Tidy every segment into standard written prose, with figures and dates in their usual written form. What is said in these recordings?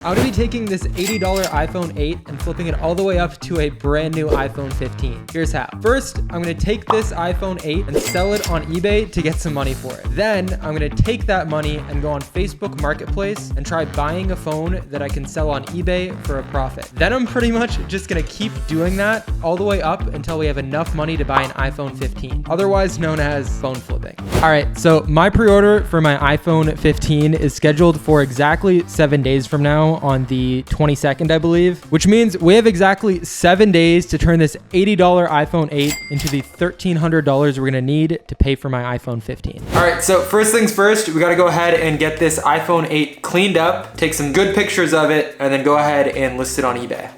I'm gonna be taking this $80 iPhone 8 and flipping it all the way up to a brand new iPhone 15. Here's how. First, I'm gonna take this iPhone 8 and sell it on eBay to get some money for it. Then I'm gonna take that money and go on Facebook Marketplace and try buying a phone that I can sell on eBay for a profit. Then I'm pretty much just gonna keep doing that all the way up until we have enough money to buy an iPhone 15, otherwise known as phone flipping. All right, so my pre-order for my iPhone 15 is scheduled for exactly 7 days from now, on the 22nd, I believe, which means we have exactly 7 days to turn this $80 iPhone 8 into the $1,300 we're gonna need to pay for my iPhone 15. All right, so first things first, we gotta go ahead and get this iPhone 8 cleaned up, take some good pictures of it, and then go ahead and list it on eBay.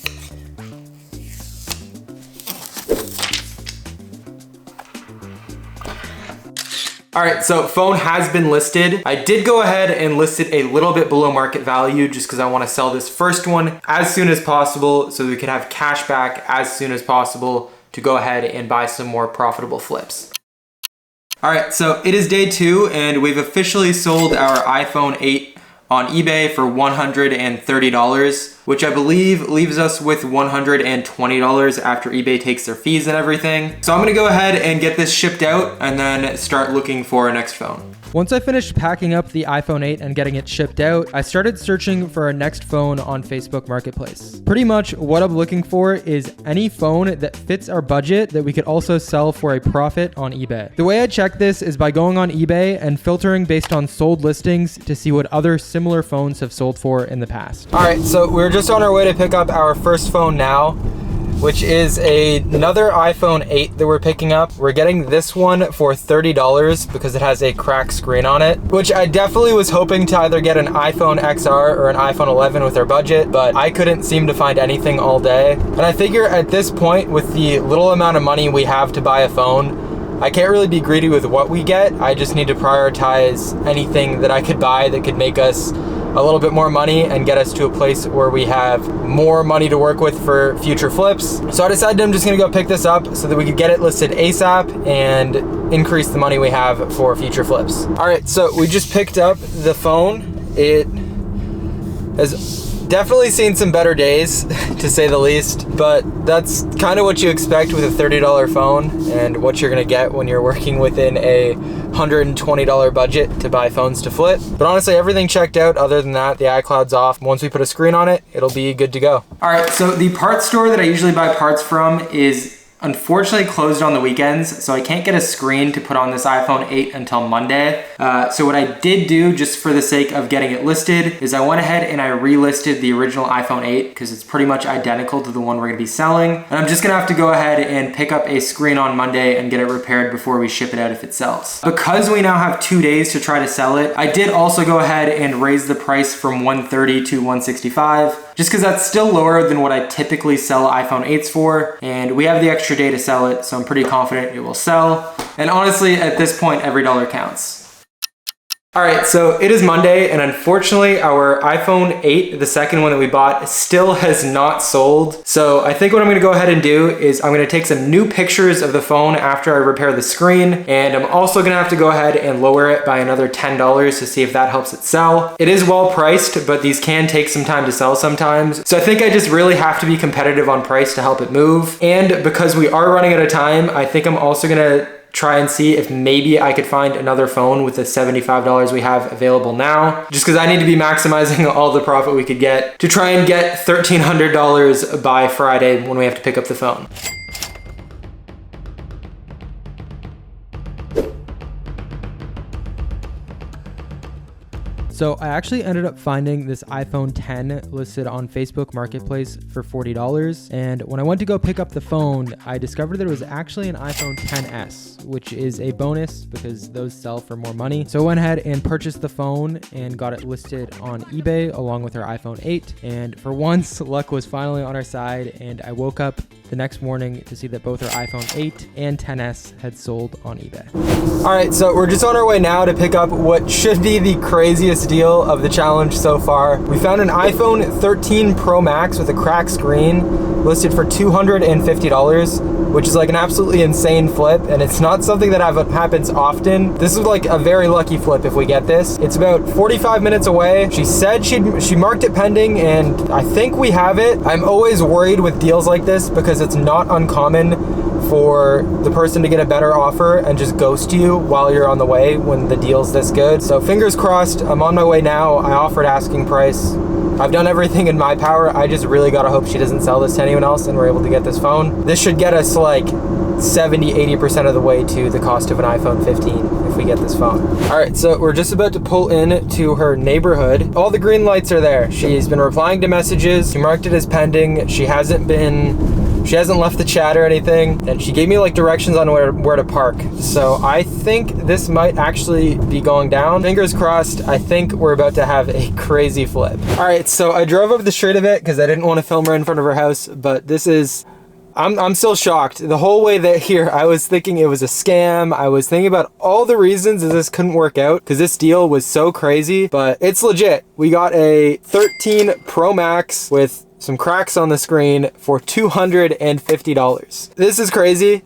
All right, so phone has been listed. I did go ahead and list it a little bit below market value just because I want to sell this first one as soon as possible so we can have cash back as soon as possible to go ahead and buy some more profitable flips. All right, so it is day 2 and we've officially sold our iPhone 8 on eBay for $130, which I believe leaves us with $120 after eBay takes their fees and everything. So I'm gonna go ahead and get this shipped out and then start looking for our next phone. Once I finished packing up the iPhone 8 and getting it shipped out, I started searching for our next phone on Facebook Marketplace. Pretty much what I'm looking for is any phone that fits our budget that we could also sell for a profit on eBay. The way I check this is by going on eBay and filtering based on sold listings to see what other similar phones have sold for in the past. All right, so we're just on our way to pick up our first phone now, which is another iPhone 8 that we're picking up. We're getting this one for $30 because it has a cracked screen on it, which I definitely was hoping to either get an iPhone XR or an iPhone 11 with our budget, but I couldn't seem to find anything all day. And I figure at this point, with the little amount of money we have to buy a phone, I can't really be greedy with what we get. I just need to prioritize anything that I could buy that could make us a little bit more money and get us to a place where we have more money to work with for future flips. So I decided I'm just gonna go pick this up so that we could get it listed ASAP and increase the money we have for future flips. All right, so we just picked up the phone. It has definitely seen some better days, to say the least, but that's kind of what you expect with a $30 phone and what you're gonna get when you're working within a $120 budget to buy phones to flip. But honestly, everything checked out other than that. The iCloud's off. Once we put a screen on it, it'll be good to go. All right, so the parts store that I usually buy parts from is unfortunately closed on the weekends, so I can't get a screen to put on this iPhone 8 until Monday. So what I did do, just for the sake of getting it listed, is I went ahead and I relisted the original iPhone 8 because it's pretty much identical to the one we're gonna be selling. And I'm just gonna have to go ahead and pick up a screen on Monday and get it repaired before we ship it out if it sells. Because we now have 2 days to try to sell it, I did also go ahead and raise the price from $130 to $165, just because that's still lower than what I typically sell iPhone 8s for, and we have the extra day to sell it, so I'm pretty confident it will sell. And honestly, at this point, every dollar counts. All right, so it is Monday, and unfortunately, our iPhone 8, the second one that we bought, still has not sold. So I think what I'm gonna go ahead and do is I'm gonna take some new pictures of the phone after I repair the screen, and I'm also gonna have to go ahead and lower it by another $10 to see if that helps it sell. It is well priced, but these can take some time to sell sometimes. So I think I just really have to be competitive on price to help it move. And because we are running out of time, I think I'm also gonna try and see if maybe I could find another phone with the $75 we have available now, just because I need to be maximizing all the profit we could get to try and get $1,300 by Friday when we have to pick up the phone. So I actually ended up finding this iPhone 10 listed on Facebook Marketplace for $40. And when I went to go pick up the phone, I discovered that it was actually an iPhone 10s, which is a bonus because those sell for more money. So I went ahead and purchased the phone and got it listed on eBay along with our iPhone 8. And for once, luck was finally on our side, and I woke up the next morning to see that both our iPhone 8 and 10s had sold on eBay. All right, so we're just on our way now to pick up what should be the craziest deal of the challenge so far. We found an iPhone 13 Pro Max with a cracked screen listed for $250, which is like an absolutely insane flip, and it's not something that happens often. This is like a very lucky flip if we get this. It's about 45 minutes away. She said she marked it pending, and I think we have it. I'm always worried with deals like this because it's not uncommon for the person to get a better offer and just ghost you while you're on the way when the deal's this good. So fingers crossed, I'm on my way now. I offered asking price. I've done everything in my power. I just really gotta hope she doesn't sell this to anyone else and we're able to get this phone. This should get us like 70-80% of the way to the cost of an iPhone 15 if we get this phone. All right, so we're just about to pull in to her neighborhood. All the green lights are there. She's been replying to messages. She marked it as pending. She hasn't left the chat or anything, and she gave me like directions on where to park. So I think this might actually be going down. Fingers crossed. I think we're about to have a crazy flip. All right, so I drove up the street a bit because I didn't want to film her in front of her house, but this is, I'm still shocked. The whole way that here, I was thinking it was a scam. I was thinking about all the reasons that this couldn't work out because this deal was so crazy, but it's legit. We got a 13 Pro Max with some cracks on the screen for $250. This is crazy.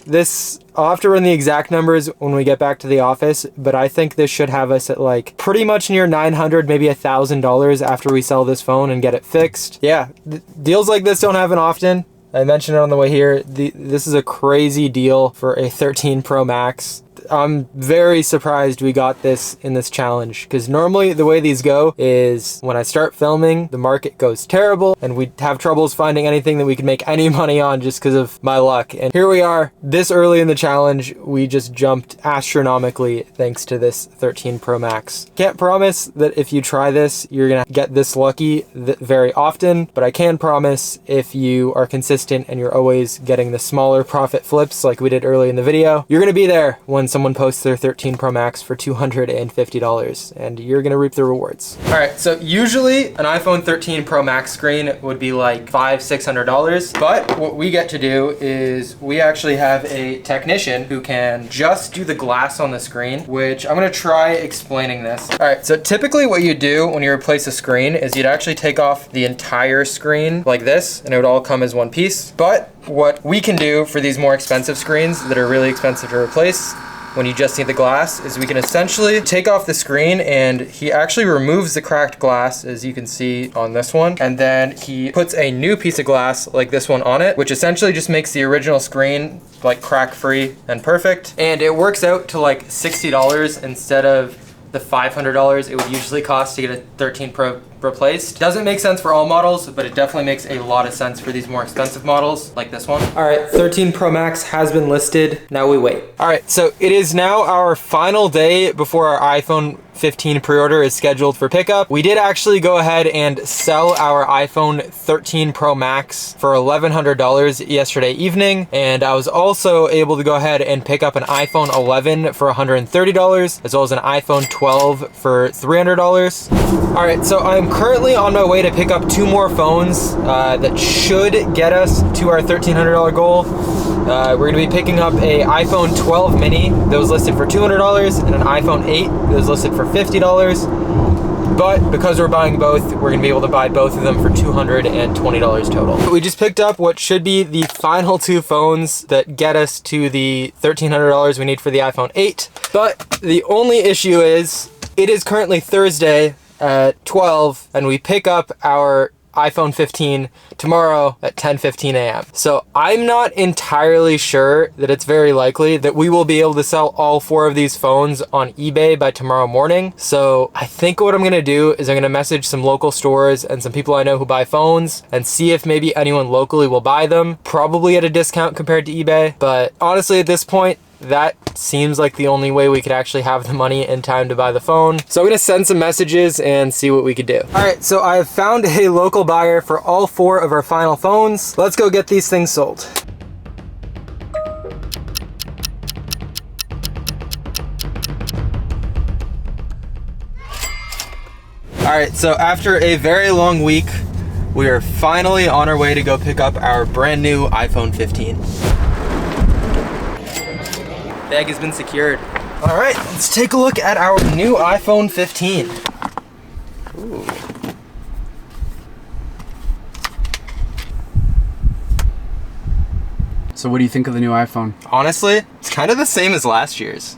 I'll have to run the exact numbers when we get back to the office, but I think this should have us at like pretty much near $900, maybe $1,000 after we sell this phone and get it fixed. Yeah, deals like this don't happen often. I mentioned it on the way here. This is a crazy deal for a 13 Pro Max. I'm very surprised we got this in this challenge because normally the way these go is when I start filming, the market goes terrible and we have troubles finding anything that we can make any money on just because of my luck. And here we are this early in the challenge. We just jumped astronomically thanks to this 13 Pro Max. Can't promise that if you try this, you're gonna get this lucky very often, but I can promise if you are consistent and you're always getting the smaller profit flips like we did early in the video, you're gonna be there when someone posts their 13 Pro Max for $250 and you're gonna reap the rewards. All right, so usually an iPhone 13 Pro Max screen would be like $500-600, but what we get to do is we actually have a technician who can just do the glass on the screen, which I'm gonna try explaining this. All right, so typically what you do when you replace a screen is you'd actually take off the entire screen like this and it would all come as one piece. But what we can do for these more expensive screens that are really expensive to replace when you just need the glass is we can essentially take off the screen, and he actually removes the cracked glass as you can see on this one, and then he puts a new piece of glass like this one on it, which essentially just makes the original screen like crack free and perfect. And it works out to like $60 instead of the $500 it would usually cost to get a 13 Pro replaced. Doesn't make sense for all models, but it definitely makes a lot of sense for these more expensive models like this one. All right, 13 Pro Max has been listed. Now we wait. All right, so it is now our final day before our iPhone 15 pre-order is scheduled for pickup. We did actually go ahead and sell our iPhone 13 Pro Max for $1,100 yesterday evening, and I was also able to go ahead and pick up an iPhone 11 for $130, as well as an iPhone 12 for $300. All right, so I'm currently on my way to pick up two more phones that should get us to our $1,300 goal. We're gonna be picking up a iPhone 12 mini that was listed for $200 and an iPhone 8 that was listed for $50. But because we're buying both, we're gonna be able to buy both of them for $220 total. We just picked up what should be the final two phones that get us to the $1,300 we need for the iPhone 8. But the only issue is, it is currently Thursday at 12 and we pick up our iPhone 15 tomorrow at 10:15 a.m. So I'm not entirely sure that it's very likely that we will be able to sell all four of these phones on eBay by tomorrow morning. So I think what I'm gonna do is I'm gonna message some local stores and some people I know who buy phones and see if maybe anyone locally will buy them, probably at a discount compared to eBay. But honestly, at this point, that seems like the only way we could actually have the money in time to buy the phone. So I'm gonna send some messages and see what we could do. All right, so I have found a local buyer for all four of our final phones. Let's go get these things sold. All right, so after a very long week, we are finally on our way to go pick up our brand new iPhone 15. Bag has been secured. All right, let's take a look at our new iPhone 15. Ooh. So what do you think of the new iPhone? Honestly, it's kind of the same as last year's.